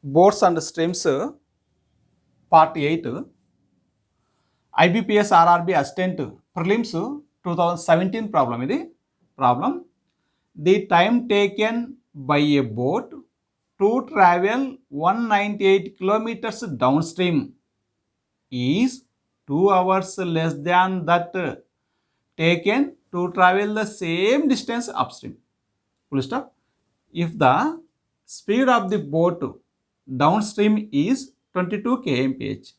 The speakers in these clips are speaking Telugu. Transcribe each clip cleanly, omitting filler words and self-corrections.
Boats and Streams Part 8 IBPS RRB Assistant Prelims 2017 problem. Idi problem. The time taken by a boat to travel 198 kilometers downstream is 2 hours less than that taken to travel the same distance upstream. Full stop. If the speed of the boat downstream is 22 kmph,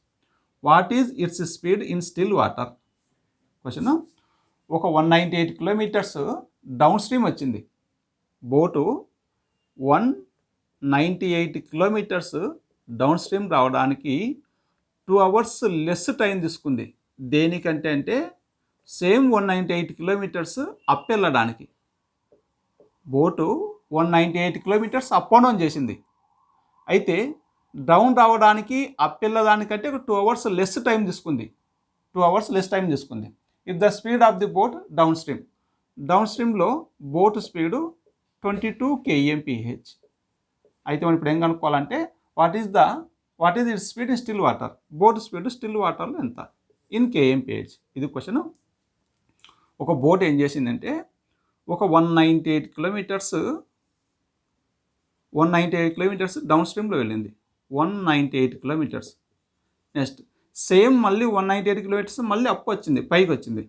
what is its speed in still water? Question, ఒక 198 కిలోమీటర్స్ డౌన్ స్ట్రీమ్ వచ్చింది, బోటు 198 కిలోమీటర్స్ డౌన్ స్ట్రీమ్ రావడానికి 2 అవర్స్ లెస్ టైం తీసుకుంది. దేనికంటే అంటే సేమ్ 198 కిలోమీటర్స్ అప్ వెళ్ళడానికి. Boat 198 kilometres up and down చేసింది, అయితే డౌన్ రావడానికి అప్ వెళ్ళడానికంటే ఒక 2 అవర్స్ లెస్ టైం తీసుకుంది. 2 అవర్స్ లెస్ టైం తీసుకుంది. If the speed of the boat down స్ట్రీమ్లో బోట్ స్పీడు 22 kmph. అయితే మనం ఇప్పుడు ఏం కనుక్కోవాలంటే what is it speed in still water, boat speed still వాటర్లో ఎంత ఇన్ kmph. ఇది క్వశ్చన్. ఒక బోట్ ఏం చేసిందంటే ఒక 198 కిలోమీటర్స్ డౌన్ స్ట్రీమ్లో వెళ్ళింది. 198 కిలోమీటర్స్. నెక్స్ట్ సేమ్ మళ్ళీ 198 కిలోమీటర్స్ మళ్ళీ అప్ వచ్చింది, పైకి వచ్చింది.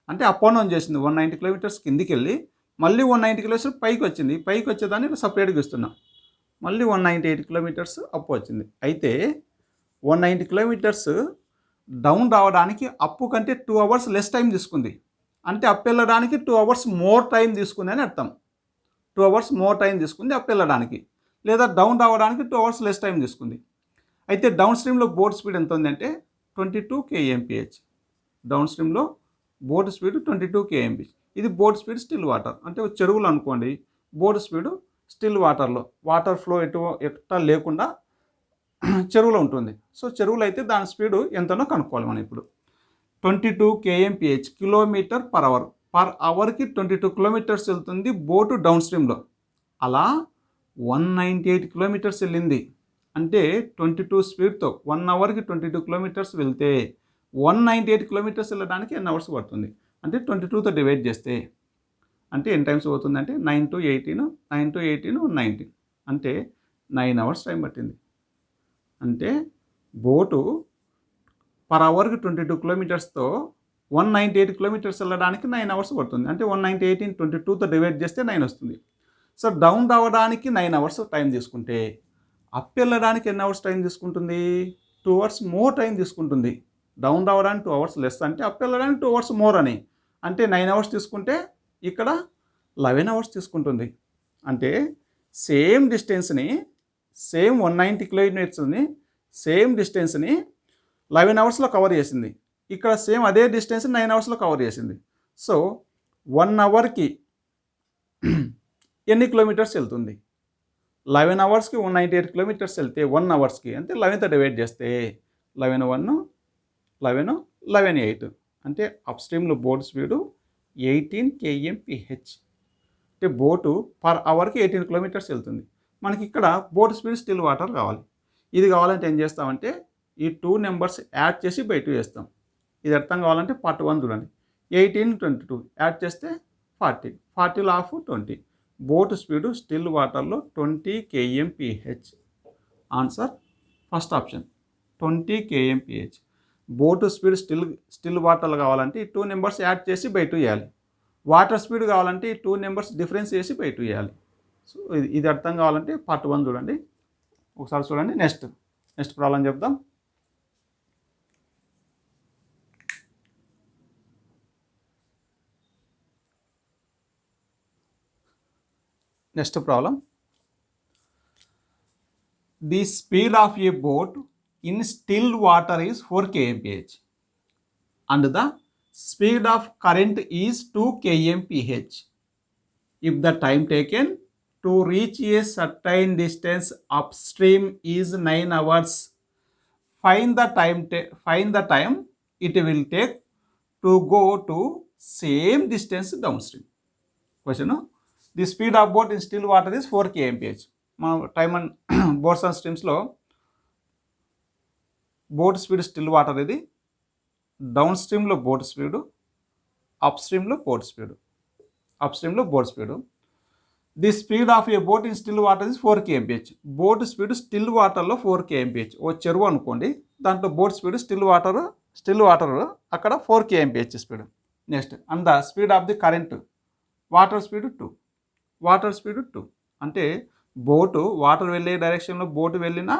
అంటే అప్ అండ్ డౌన్ చేసింది. 190 కిలోమీటర్స్ కిందికి వెళ్ళి మళ్ళీ 190 కిలోమీటర్స్ పైకి వచ్చింది. పైకి వచ్చేదాన్ని సపరేట్గా ఇస్తున్నాం. మళ్ళీ 198 కిలోమీటర్స్ అప్ వచ్చింది. అయితే 190 కిలోమీటర్స్ డౌన్ రావడానికి అప్పు కంటే 2 అవర్స్ లెస్ టైం తీసుకుంది. అంటే అప్ వెళ్ళడానికి 2 అవర్స్ మోర్ టైం తీసుకుంది అని అర్థం. 2 అవర్స్ మోర్ టైం తీసుకుంది అప్ వెళ్ళడానికి, లేదా డౌన్ రావడానికి 2 అవర్స్ లెస్ టైం తీసుకుంది. అయితే డౌన్ స్ట్రీమ్లో బోట్ స్పీడ్ ఎంత ఉందంటే 22 kmph. డౌన్ స్ట్రీమ్లో బోట్ స్పీడ్ 22 kmph. ఇది బోట్ స్పీడ్ స్టిల్ వాటర్. అంటే చెరువులు అనుకోండి, బోట్ స్పీడ్ స్టిల్ వాటర్లో, వాటర్ ఫ్లో ఎట్లా లేకుండా చెరువులో ఉంటుంది. సో చెరువులో అయితే దాని స్పీడు ఎంతనో కనుక్కోవాలి మనం ఇప్పుడు. 22 kmph, kilometre per hour. Per అవర్కి 22 కిలోమీటర్స్ వెళ్తుంది బోటు డౌన్ స్ట్రీమ్లో. అలా 198 కిలోమీటర్స్ వెళ్ళింది. అంటే 22 స్పీడ్తో 1 అవర్కి 22 కిలోమీటర్స్ వెళ్తే 198 కిలోమీటర్స్ వెళ్ళడానికి ఎన్ని అవర్స్ పడుతుంది అంటే 22తో డివైడ్ చేస్తే అంటే ఎన్ని టైమ్స్ అవుతుంది అంటే 9 to 18, 19 అంటే 9 అవర్స్ టైం పట్టింది. అంటే బోటు పర్ అవర్కి 22 కిలోమీటర్స్తో 198 కిలోమీటర్స్ వెళ్ళడానికి 9 అవర్స్ పడుతుంది. అంటే 198 22తో డివైడ్ చేస్తే 9 వస్తుంది. సో డౌన్ రావడానికి 9 అవర్స్ టైం తీసుకుంటే అప్ వెళ్ళడానికి ఎన్ని అవర్స్ టైం తీసుకుంటుంది? 2 అవర్స్ మోర్ టైం తీసుకుంటుంది. డౌన్ రావడానికి 2 అవర్స్ లెస్ అంటే అప్ వెళ్ళడానికి 2 అవర్స్ మోర్ అని. అంటే 9 అవర్స్ తీసుకుంటే ఇక్కడ 11 అవర్స్ తీసుకుంటుంది. అంటే సేమ్ డిస్టెన్స్ని, సేమ్ 190 కిలోమీటర్స్ని, సేమ్ డిస్టెన్స్ని 11 అవర్స్లో కవర్ చేసింది. ఇక్కడ సేమ్ అదే డిస్టెన్స్ 9 అవర్స్లో కవర్ చేసింది. సో 1 అవర్కి ఎన్ని కిలోమీటర్స్ వెళ్తుంది? 11 అవర్స్కి 198 కిలోమీటర్స్ వెళ్తే 1 అవర్స్కి అంటే 11తో డివైడ్ చేస్తే 11 1 11 11 8 అంటే అప్ స్ట్రీమ్లో బోట్ స్పీడు 18 kmph. అంటే బోటు పర్ అవర్కి 18 కిలోమీటర్స్ వెళ్తుంది. మనకి ఇక్కడ బోట్ స్పీడ్ స్టిల్ వాటర్ కావాలి. ఇది కావాలంటే ఏం చేస్తామంటే ఈ 2 నెంబర్స్ యాడ్ చేసి బై 2 చేస్తాం. ఇది అర్థం కావాలంటే పార్ట్ 1 చూడండి. 18 22 యాడ్ చేస్తే 40, 40 ఆఫ్ 20. బోట్ స్పీడు స్టిల్ వాటర్లో 20 kmph. Answer first option 20 kmph. Boat speed still వాటర్లో కావాలంటే ఈ 2 నెంబర్స్ యాడ్ చేసి బై 2 చేయాలి. వాటర్ స్పీడ్ కావాలంటే ఈ 2 నెంబర్స్ డిఫరెన్స్ చేసి బై 2 చేయాలి. సో ఇది అర్థం కావాలంటే పార్ట్ 1 చూడండి, ఒకసారి చూడండి. నెక్స్ట్ ప్రాబ్లం చెప్దాం. Next problem. The speed of a boat in still water is 4 kmph and the speed of current is 2 kmph. If the time taken to reach a certain distance upstream is 9 hours. Fine the time it will take to go to same distance down stream. Question, the speed of boat in still water is 4 kmph. మనం టైమ్ అండ్ బోట్స్ అండ్ స్ట్రీమ్స్లో బోట్ స్పీడ్ స్టిల్ వాటర్ ఇది, డౌన్ స్ట్రీమ్లో బోట్ స్పీడు, అప్ స్ట్రీమ్లో బోట్ స్పీడు, అప్ స్ట్రీమ్లో boat speed. The speed of a boat in still water is 4 kmph. Boat speed still వాటర్లో 4 kmph. ఓ చెరువు అనుకోండి, దాంట్లో బోట్ స్పీడ్ స్టిల్ వాటర్ అక్కడ 4 kmph speed. Next and the speed of the current water speed 2, water speed 2 అంటే బోటు వాటర్ వెళ్ళే డైరెక్షన్లో బోటు వెళ్ళినా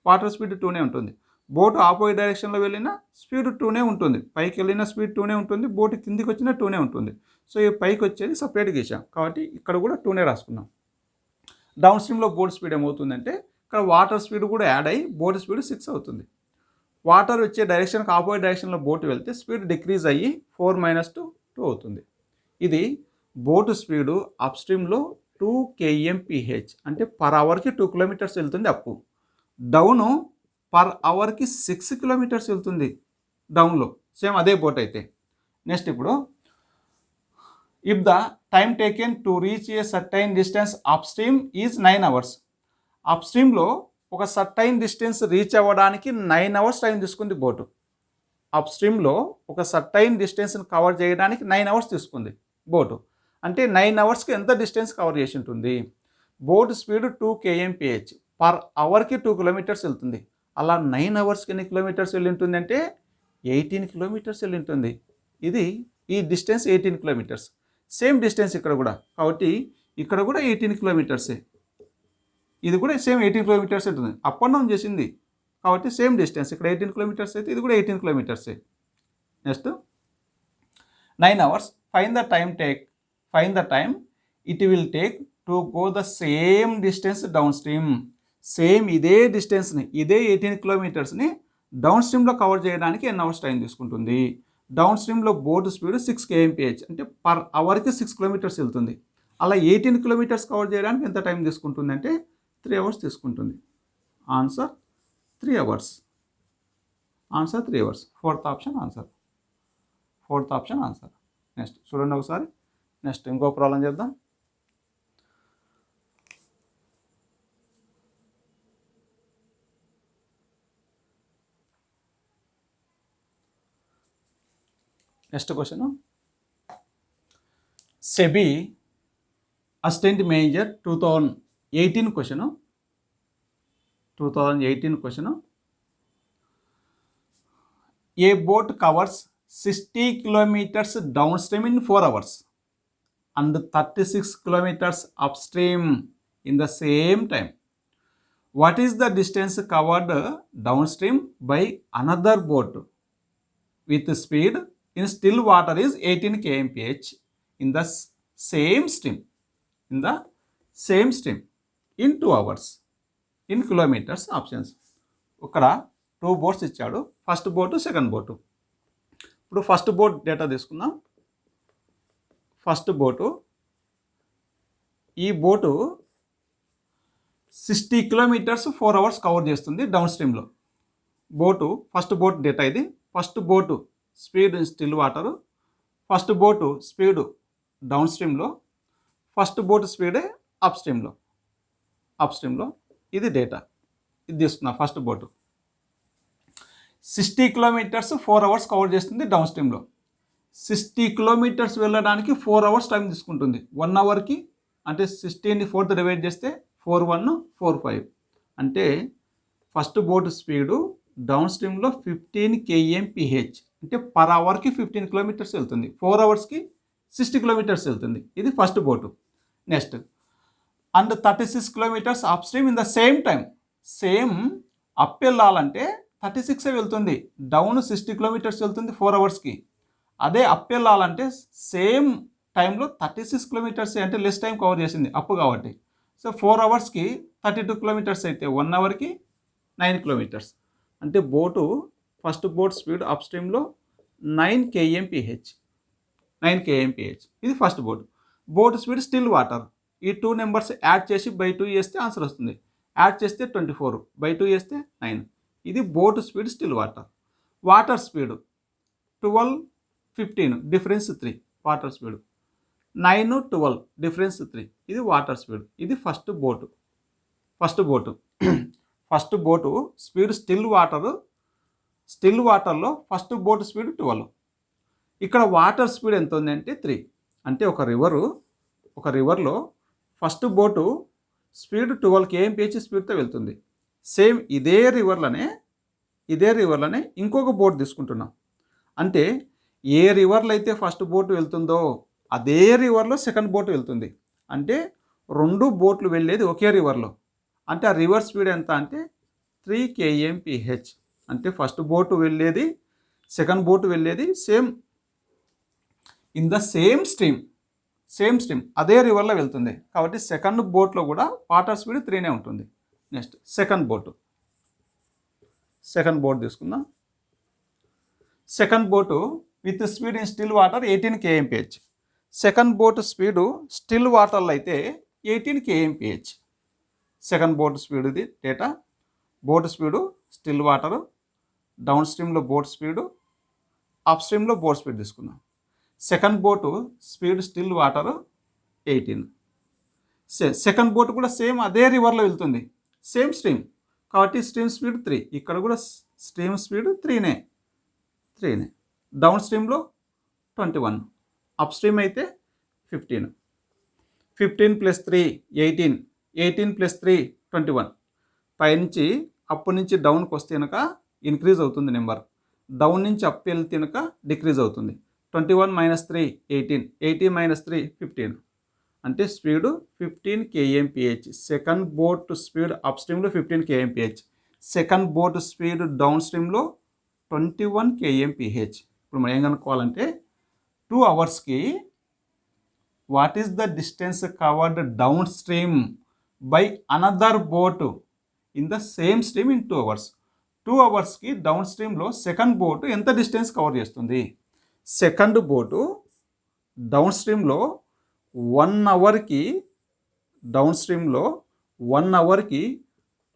వాటర్ స్పీడ్ 2నే ఉంటుంది, బోటు ఆపోజిట్ డైరెక్షన్లో వెళ్ళినా స్పీడ్ 2నే ఉంటుంది, పైకి వెళ్ళిన స్పీడ్ 2నే ఉంటుంది, బోటు కిందికి వచ్చినా 2నే ఉంటుంది. సో ఈ పైకి వచ్చేది సపరేట్గా గీసాం కాబట్టి ఇక్కడ కూడా 2నే రాసుకున్నాం. డౌన్ స్ట్రీమ్లో బోట్ స్పీడ్ ఏమవుతుందంటే ఇక్కడ వాటర్ స్పీడ్ కూడా యాడ్ అయ్యి బోట్ స్పీడ్ 6 అవుతుంది. వాటర్ వచ్చే డైరెక్షన్కి ఆపోజిట్ డైరెక్షన్లో బోటు వెళ్తే స్పీడ్ డిక్రీజ్ అయ్యి 4 - 2 అవుతుంది. ఇది బోటు స్పీడు అప్ స్ట్రీమ్లో 2 kmph అంటే పర్ అవర్కి 2 కిలోమీటర్స్ వెళ్తుంది అప్పు, డౌను పర్ అవర్కి 6 కిలోమీటర్స్ వెళ్తుంది డౌన్లో, సేమ్ అదే బోట్ అయితే. నెక్స్ట్ ఇప్పుడు if the time taken to reach a certain distance upstream is 9 hours. Up స్ట్రీమ్లో ఒక సర్టైన్ డిస్టెన్స్ రీచ్ అవ్వడానికి 9 hours టైం తీసుకుంది బోటు. అప్ స్ట్రీమ్లో ఒక సర్టైన్ డిస్టెన్స్ని కవర్ చేయడానికి 9 hours తీసుకుంది బోటు. అంటే 9 hours ఎంత డిస్టెన్స్ కవర్ చేసి ఉంటుంది. బోట్ స్పీడ్ 2 kmph, పర్ అవర్కి 2 kilometers వెళ్తుంది. అలా 9 hours ఎన్ని కిలోమీటర్స్ వెళ్ళి ఉంటుంది అంటే 18 kilometers వెళ్ళి ఉంటుంది. ఇది ఈ డిస్టెన్స్ 18 kilometers. సేమ్ డిస్టెన్స్ ఇక్కడ కూడా, కాబట్టి ఇక్కడ కూడా 18 kilometers, ఇది కూడా సేమ్ 18 kilometers ఉంటుంది, అప్ అండ్ డౌన్ చేసింది కాబట్టి సేమ్ డిస్టెన్స్. ఇక్కడ 18 kilometers అయితే ఇది కూడా 18 kilometers. Next 9 hours fine the time it will take to go the same distance down stream. Same ఇదే డిస్టెన్స్ని, ఇదే 18 kilometersని డౌన్ స్ట్రీమ్లో కవర్ చేయడానికి ఎన్ని అవర్స్ టైం తీసుకుంటుంది. డౌన్ స్ట్రీమ్లో బోట్ స్పీడ్ 6 kmph అంటే పర్ అవర్కి 6 kilometers వెళ్తుంది. అలా 18 kilometers కవర్ చేయడానికి ఎంత టైం తీసుకుంటుంది అంటే 3 hours తీసుకుంటుంది. Answer 3 hours. Answer 3 hours. Fourth option answer. Next చూడండి ఒకసారి. నెక్స్ట్ ఇంకో ప్రాబ్లం చేద్దాం. Next question, SEBI assistant manager 2018 question. A boat covers 60 kilometers down stream in 4 hours and 36 kilometers upstream in the same time. What is the distance covered downstream by another boat with speed in still water is 18 kmph in the same stream in 2 hours in kilometers options. ఇక్కడ 2 boats ఇచ్చాడు, ఫస్ట్ బోటు సెకండ్ బోటు. ఇప్పుడు ఫస్ట్ బోట్ డేటా తీసుకుందాం. ఫస్ట్ బోటు, ఈ బోటు 60 kilometers 4 hours కవర్ చేస్తుంది డౌన్ స్ట్రీమ్లో. ఫస్ట్ బోట్ డేటా ఇది. First boat speed still water, first boat speed down స్ట్రీమ్లో, ఫస్ట్ బోటు స్పీడే అప్ స్ట్రీమ్లో. ఇది డేటా, ఇది తీసుకున్నా. First boat 60 kilometers 4 hours cover చేస్తుంది డౌన్ స్ట్రీమ్లో. 60 kilometers వెళ్ళడానికి 4 hours టైం తీసుకుంటుంది. 1 hourకి అంటే 60ని 4తో డివైడ్ చేస్తే 4 - 1 = 4 - 5 అంటే ఫస్ట్ బోటు స్పీడు డౌన్ స్ట్రీమ్లో 15 kmph అంటే పర్ అవర్కి 15 kilometers వెళ్తుంది. 4 hours-కి 60 kilometers వెళ్తుంది. ఇది first boat. Next and 36 kilometers up stream in the same time. Same up వెళ్ళాలంటే 36 వెళ్తుంది, డౌన్ 60 kilometers వెళ్తుంది 4 hours-కి. అదే అప్ వెళ్ళాలంటే సేమ్ టైంలో 36 kilometers అంటే లెస్ టైం కవర్ చేసింది అప్పు కాబట్టి. సో 4 hours-కి 32 kilometers అయితే 1 hour-కి 9 kilometers అంటే ఫస్ట్ బోట్ స్పీడ్ అప్ స్ట్రీమ్లో 9 kmph. ఇది first boat speed still water. ఈ 2 నెంబర్స్ యాడ్ చేసి బై 2 చేస్తే ఆన్సర్ వస్తుంది. యాడ్ చేస్తే 24, బై 2 చేస్తే 9. ఇది boat speed still water speed 12, 15 difference 3 water speed, 9, 12 difference 3 ఇది వాటర్ స్పీడ్. ఇది first boat. First boat first boat speed still వాటర్లో ఫస్ట్ బోటు స్పీడ్ 12. ఇక్కడ వాటర్ స్పీడ్ ఎంత ఉంది అంటే 3. అంటే ఒక రివర్లో ఫస్ట్ బోటు స్పీడ్ 12 kmph స్పీడ్తో వెళ్తుంది. సేమ్ ఇదే రివర్లోనే ఇంకొక బోట్ తీసుకుంటున్నాం. అంటే ఏ రివర్లో అయితే ఫస్ట్ బోటు వెళ్తుందో అదే రివర్లో సెకండ్ బోటు వెళ్తుంది. అంటే 2 బోట్లు వెళ్ళేది ఒకే రివర్లో. అంటే ఆ రివర్ స్పీడ్ ఎంత అంటే 3 kmph. అంటే ఫస్ట్ బోటు వెళ్ళేది సెకండ్ బోటు వెళ్ళేది same in the same stream అదే రివర్లో వెళ్తుంది. కాబట్టి సెకండ్ బోట్లో కూడా వాటర్ స్పీడ్ 3నే ఉంటుంది. నెక్స్ట్ సెకండ్ బోట్ తీసుకుందాం. Second boat with speed in still water 18 kmph. Second boat speed still వాటర్లో అయితే 18 kmph. సెకండ్ బోట్ స్పీడ్ ఇది data. Boat speed still water, down స్ట్రీమ్లో బోట్ స్పీడు, అప్ స్ట్రీమ్లో బోట్ స్పీడ్ తీసుకుందాం. Second boat speed still water 18. Second boat కూడా సేమ్ అదే రివర్లో వెళ్తుంది, సేమ్ స్ట్రీమ్. కాబట్టి స్ట్రీమ్ స్పీడ్ 3. ఇక్కడ కూడా స్ట్రీమ్ స్పీడ్ 3నే. డౌన్ స్ట్రీమ్లో 21, అప్ స్ట్రీమ్ అయితే 15. 15 + 3 18, 18 + 3 21. పైనుంచి అప్ నుంచి డౌన్కి వస్తే కనుక ఇంక్రీజ్ అవుతుంది నెంబర్, డౌన్ నుంచి అప్ వెళ్తే కనుక డిక్రీజ్ అవుతుంది. 21 - 3 18, 18 - 3 15. అంటే speed 15 kmph. Second boat speed up స్ట్రీమ్లో 15 kmph, second boat speed down స్ట్రీమ్లో 21 kmph. ఇప్పుడు మనం ఏం కనుక్కోవాలంటే 2 అవర్స్కి what is the distance covered down stream by another boat in the same stream in 2 hours. 2 అవర్స్కి డౌన్ స్ట్రీమ్లో సెకండ్ బోటు ఎంత డిస్టెన్స్ కవర్ చేస్తుంది? సెకండ్ బోటు డౌన్ స్ట్రీమ్లో 1 అవర్కి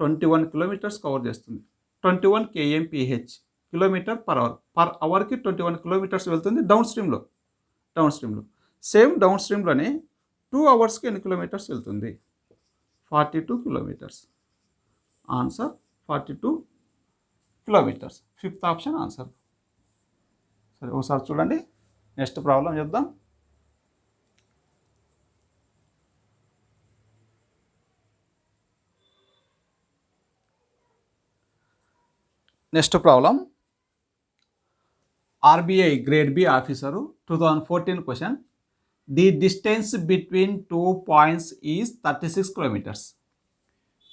21 కిలోమీటర్స్ కవర్ చేస్తుంది. 21 kmph, km/h. పర్ అవర్కి 21 కిలోమీటర్స్ వెళ్తుంది డౌన్ స్ట్రీమ్లో. సేమ్ డౌన్ స్ట్రీమ్లోనే 2 అవర్స్కి ఎన్ని కిలోమీటర్స్ వెళ్తుంది? 42 kilometres. Answer 42 kilometres. Fifth option answer. సరే ఒకసారి చూడండి. నెక్స్ట్ ప్రాబ్లం చేద్దాం. Next problem RBI grade B officer 2014 question. The distance between 2 points is 36 kilometers.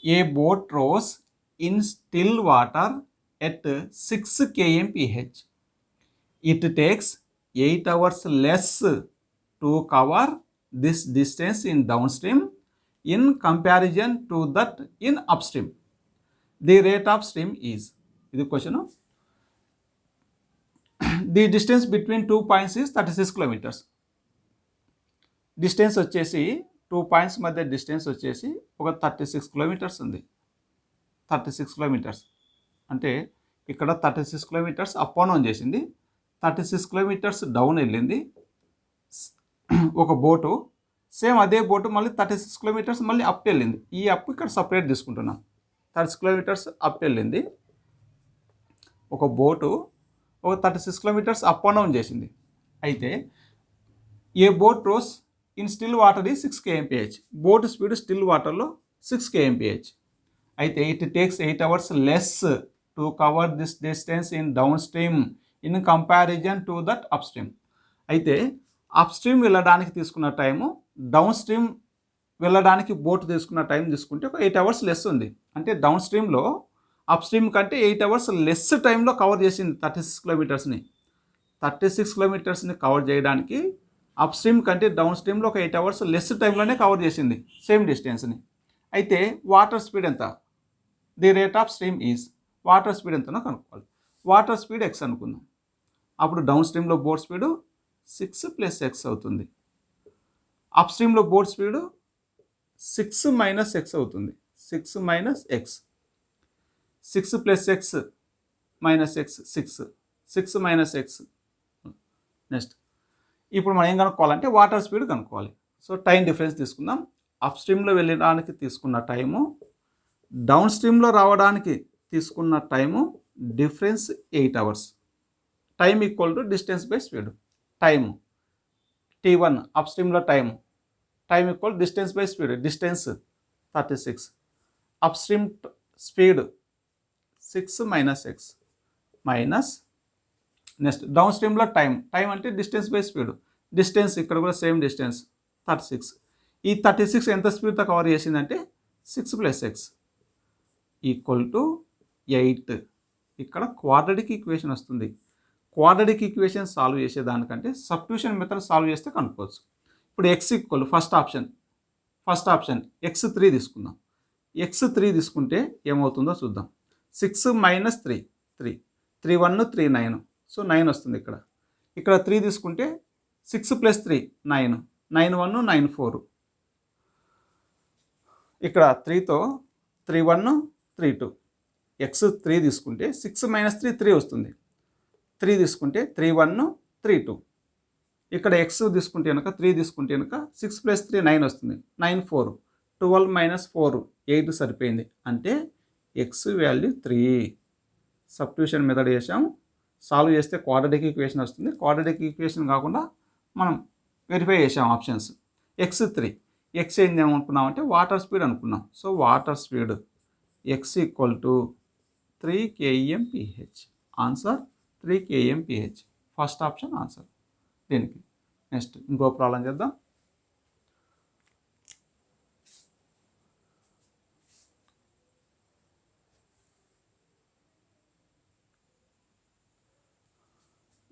A boat rows in still water at 6 kmph. It takes 8 hours less to cover this distance in downstream in comparison to that in upstream. The rate of stream is. ఇది question. The distance between 2 points is 36 kilometers. Distance వచ్చేసి 2 points మధ్య డిస్టెన్స్ వచ్చేసి ఒక 36 kilometers ఉంది. 36 kilometers అంటే ఇక్కడ 36 kilometers అప్ అండ్ డౌన్ చేసింది, 36 kilometers డౌన్ వెళ్ళింది. ఒక బోటు సేమ్ అదే బోటు మళ్ళీ 36 kilometers మళ్ళీ అప్ వెళ్ళింది. ఈ అప్ ఇక్కడ సపరేట్ తీసుకుంటున్నాం. 30 kilometers అప్ వెళ్ళింది. ఒక బోటు ఒక 36 kilometers అప్ అండ్ డౌన్ చేసింది. అయితే a boat rows in still water ఈ 6 kmph. బోట్ స్పీడ్ స్టిల్ వాటర్లో 6 kmph. అయితే it takes 8 hours less to cover this distance in down stream in comparison to that up stream. అయితే అప్ స్ట్రీమ్ వెళ్ళడానికి తీసుకున్న టైము డౌన్ స్ట్రీమ్ వెళ్ళడానికి బోట్ తీసుకున్న టైం తీసుకుంటే ఒక 8 hours లెస్ ఉంది. అంటే డౌన్ స్ట్రీమ్లో అప్ స్ట్రీమ్ కంటే 8 hours లెస్ టైంలో కవర్ చేసింది 36 kilometersని. 36 kilometersని కవర్ చేయడానికి అప్ స్ట్రీమ్ కంటే డౌన్ స్ట్రీమ్లో ఒక 8 hours లెస్ టైంలోనే కవర్ చేసింది సేమ్ డిస్టెన్స్ని. అయితే వాటర్ స్పీడ్ ఎంత? The rate of stream is. Water speed ఎంతనో కనుక్కోవాలి. వాటర్ స్పీడ్ x అనుకుందాం. అప్పుడు డౌన్ స్ట్రీమ్లో బోట్ స్పీడు 6 + x అవుతుంది. అప్ స్ట్రీమ్లో బోట్ స్పీడు 6 - x అవుతుంది. 6 - x. 6 + x - x 6. 6 - x. Next ఇప్పుడు మనం ఏం కనుక్కోవాలంటే వాటర్ స్పీడ్ కనుక్కోవాలి. సో టైం డిఫరెన్స్ తీసుకుందాం. అప్ స్ట్రీమ్లో వెళ్ళడానికి తీసుకున్న టైము డౌన్ స్ట్రీమ్లో రావడానికి తీసుకున్న time difference 8 hours. Time equal to distance by speed. Time T1 up స్ట్రీమ్లో time, time equal distance by speed, distance 36. Up stream speed 6 minus x minus next down స్ట్రీమ్లో టైం, టైం అంటే డిస్టెన్స్ బై స్పీడ్, డిస్టెన్స్ ఇక్కడ కూడా సేమ్ డిస్టెన్స్ 36. ఈ 36 ఎంత స్పీడ్తో కవర్ చేసిందంటే 6 + x ఈక్వల్ టు 8. ఇక్కడ క్వాడ్రాటిక్ ఈక్వేషన్ వస్తుంది. క్వాడ్రాటిక్ ఈక్వేషన్ సాల్వ్ చేసేదానికంటే సబ్స్టిట్యూషన్ మెథడ్ సాల్వ్ చేస్తే కనుక్కోవచ్చు. ఇప్పుడు x equal first option x3 తీసుకుందాం. x3 తీసుకుంటే ఏమవుతుందో చూద్దాం. 6 మైనస్ 3 3 3 1 3 9, సో 9 వస్తుంది. ఇక్కడ 3 తీసుకుంటే 6 + 3 9 9 1 9 4. ఇక్కడ 3తో 3 1 3 2. x3 తీసుకుంటే 6 మైనస్ 3 3 వస్తుంది. 3 తీసుకుంటే 3 1 3 2. ఇక్కడ x తీసుకుంటే కనుక 3 తీసుకుంటే కనుక 6 + 3 9 వస్తుంది. 9 4 12 మైనస్ 4 8 సరిపోయింది. అంటే x వాల్యూ 3. సబ్స్టిట్యూషన్ మెథడ్ చేసాము. సాల్వ్ చేస్తే క్వాడ్రాటిక్ ఈక్వేషన్ వస్తుంది. క్వాడ్రాటిక్ ఈక్వేషన్ కాకుండా మనం వెరిఫై చేసాం ఆప్షన్స్. x3 x ఏం అనుకున్నామంటే వాటర్ స్పీడ్ అనుకున్నాం. So water speed x equal to 3 kmph. Answer 3 kmph. First option answer దీనికి. నెక్స్ట్ ఇంకో ప్రాబ్లం చేద్దాం.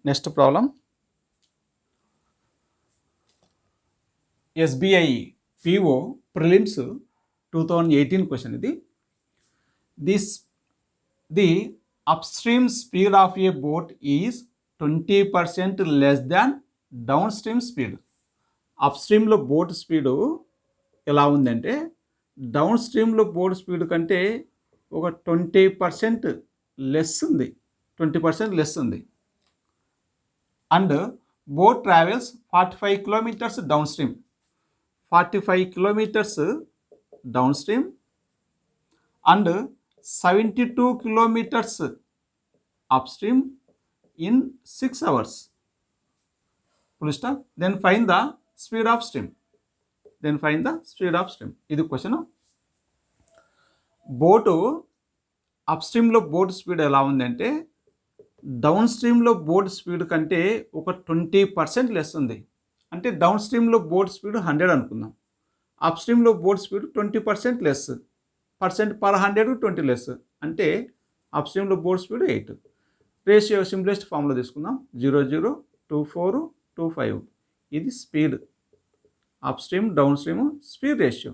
Next problem SBI PO prelims 2018 question ఇది. The upstream speed of a boat is 20% less than down stream speed. అప్స్ట్రీమ్లో బోట్ స్పీడు ఎలా ఉందంటే డౌన్ స్ట్రీమ్లో బోట్ స్పీడ్ కంటే ఒక 20% లెస్ ఉంది. 20% లెస్ ఉంది. And boat travels 45 kilometers down stream, 45 kilometers down stream and 72 kilometers up stream in 6 hours. Full stop. Then find the speed of stream. ఇది క్వశ్చన్. బోటు అప్ స్ట్రీమ్లో బోట్ స్పీడ్ ఎలా ఉందంటే డౌన్ స్ట్రీమ్లో బోట్ స్పీడ్ కంటే ఒక 20% లెస్ ఉంది. అంటే డౌన్ స్ట్రీమ్లో బోట్ స్పీడ్ 100 అనుకుందాం. అప్ స్ట్రీమ్లో boat speed 20% less. Percent per 100 20 less. అంటే అప్ స్ట్రీమ్లో బోట్ స్పీడ్ 8. రేషియో సింప్లెస్ట్ ఫామ్లో తీసుకుందాం. 0 0 2 4 2 5. ఇది speed. Up stream down stream speed ratio.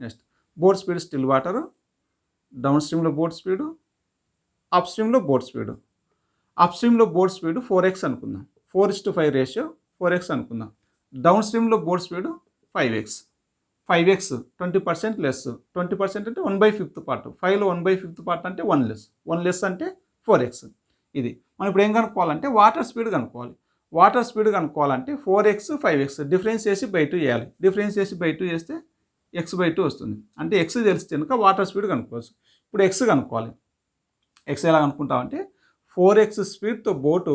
Next boat speed still water, down స్ట్రీమ్లో బోట్ స్పీడు, అప్ స్ట్రీమ్లో బోట్ స్పీడు. అప్ స్ట్రీమ్లో బోట్ స్పీడ్ 4x అనుకుందాం. 4:5 రేషియో 4x అనుకుందాం. డౌన్ స్ట్రీమ్లో boat speed 5x. 5x 20% less. 20% అంటే 1/5 పార్ట్. 5లో 1/5 పార్ట్ అంటే 1 లెస్. 1 లెస్ అంటే 4x. ఇది మనం ఇప్పుడు ఏం కనుక్కోవాలంటే వాటర్ స్పీడ్ కనుక్కోవాలి. వాటర్ స్పీడ్ కనుక్కోవాలంటే 4x 5x డిఫరెన్స్ చేసి బై 2 చేయాలి. డిఫరెన్స్ చేసి బై 2 చేస్తే x/2 వస్తుంది. అంటే x తెలిస్తే కనుక వాటర్ స్పీడ్ కనుక్కోవచ్చు. ఇప్పుడు x కనుక్కోవాలి. x ఎలా కనుక్కుంటామంటే 4x స్పీడ్తో బోటు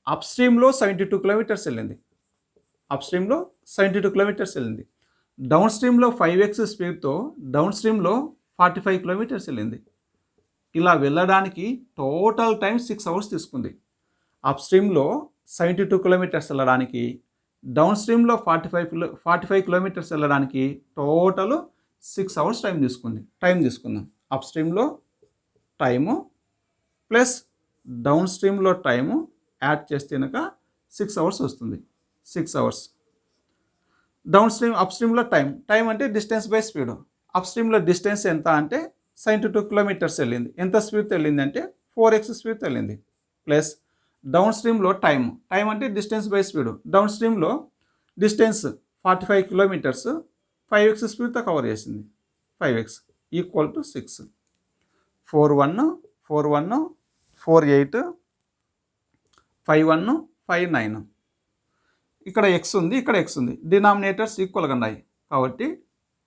అప్ స్ట్రీమ్లో 72 కిలోమీటర్స్ వెళ్ళింది. డౌన్ స్ట్రీమ్లో 5x స్పీడ్తో డౌన్ స్ట్రీమ్లో 45 కిలోమీటర్స్ వెళ్ళింది. ఇలా వెళ్ళడానికి టోటల్ టైం 6 hours తీసుకుంది. అప్ స్ట్రీమ్లో 72 కిలోమీటర్స్ వెళ్ళడానికి, డౌన్ స్ట్రీమ్లో 45 కిలోమీటర్స్ వెళ్ళడానికి టోటల్ 6 hours టైం తీసుకుందాం. అప్ స్ట్రీమ్లో టైము ప్లస్ డౌన్ స్ట్రీమ్లో టైము యాడ్ చేస్తే కనుక 6 hours వస్తుంది. 6 hours. డౌన్ స్ట్రీమ్ అప్ స్ట్రీమ్లో టైం అంటే డిస్టెన్స్ బై స్పీడ్. అప్ స్ట్రీమ్లో డిస్టెన్స్ ఎంత అంటే 72 కిలోమీటర్స్ వెళ్ళింది. ఎంత స్పీడ్తో వెళ్ళింది అంటే 4x స్పీడ్తో వెళ్ళింది. ప్లస్ డౌన్ స్ట్రీమ్లో టైం అంటే డిస్టెన్స్ బై స్పీడ్. డౌన్ స్ట్రీమ్లో డిస్టెన్స్ 45 కిలోమీటర్స్ 5x స్పీడ్తో కవర్ చేసింది. 5x equal to 6. 4 1 4 1 4 8 5 1 5 9. ఇక్కడ x ఉంది, ఇక్కడ x ఉంది. డినామినేటర్స్ ఈక్వల్గా ఉన్నాయి కాబట్టి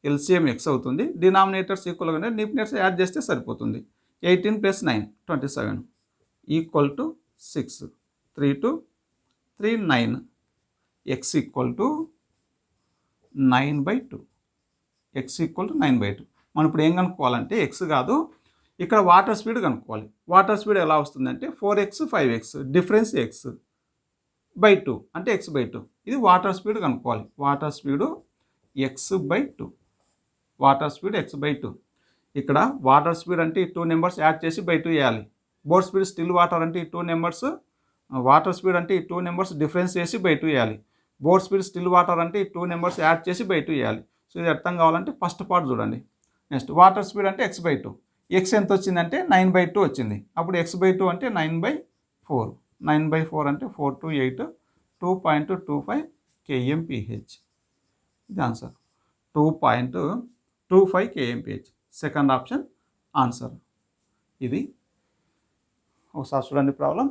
ఎల్సిఎం ఎక్స్ అవుతుంది. డినామినేటర్స్ ఈక్వల్గా ఉంటే న్యూమినేటర్స్ యాడ్ చేస్తే సరిపోతుంది. 18 + 9 27 equal to 6 3 2 3 9 X equal to 9/2 X equal to 9/2. మనం ఇప్పుడు ఏం కనుక్కోవాలంటే ఎక్స్ కాదు, ఇక్కడ వాటర్ స్పీడ్ కనుక్కోవాలి. వాటర్ స్పీడ్ ఎలా వస్తుందంటే 4x 5x డిఫరెన్స్ x/2 అంటే x/2. ఇది వాటర్ స్పీడ్ కనుక్కోవాలి. Water speed x/2. Water speed x/2. ఇక్కడ వాటర్ స్పీడ్ అంటే ఈ 2 నెంబర్స్ యాడ్ చేసి బై 2 వేయాలి. బోట్ స్పీడ్ స్టిల్ వాటర్ అంటే ఈ 2 నెంబర్స్, వాటర్ స్పీడ్ అంటే ఈ 2 నెంబర్స్ డిఫరెన్స్ చేసి బై 2 వేయాలి. బోట్ స్పీడ్ స్టిల్ వాటర్ అంటే ఈ 2 నెంబర్స్ యాడ్ చేసి బై 2 వేయాలి. సో ఇది అర్థం కావాలంటే ఫస్ట్ పార్ట్ చూడండి. నెక్స్ట్ వాటర్ స్పీడ్ అంటే x/2. ఎక్స్ ఎంత వచ్చిందంటే 9/2 వచ్చింది. అప్పుడు x/2 అంటే 9/4. 9/4 అంటే 4 to 8 2.25 kmph. ఇది answer 2.25 kmph. Second option answer. ఇది ఒకసారి చూడండి ప్రాబ్లం.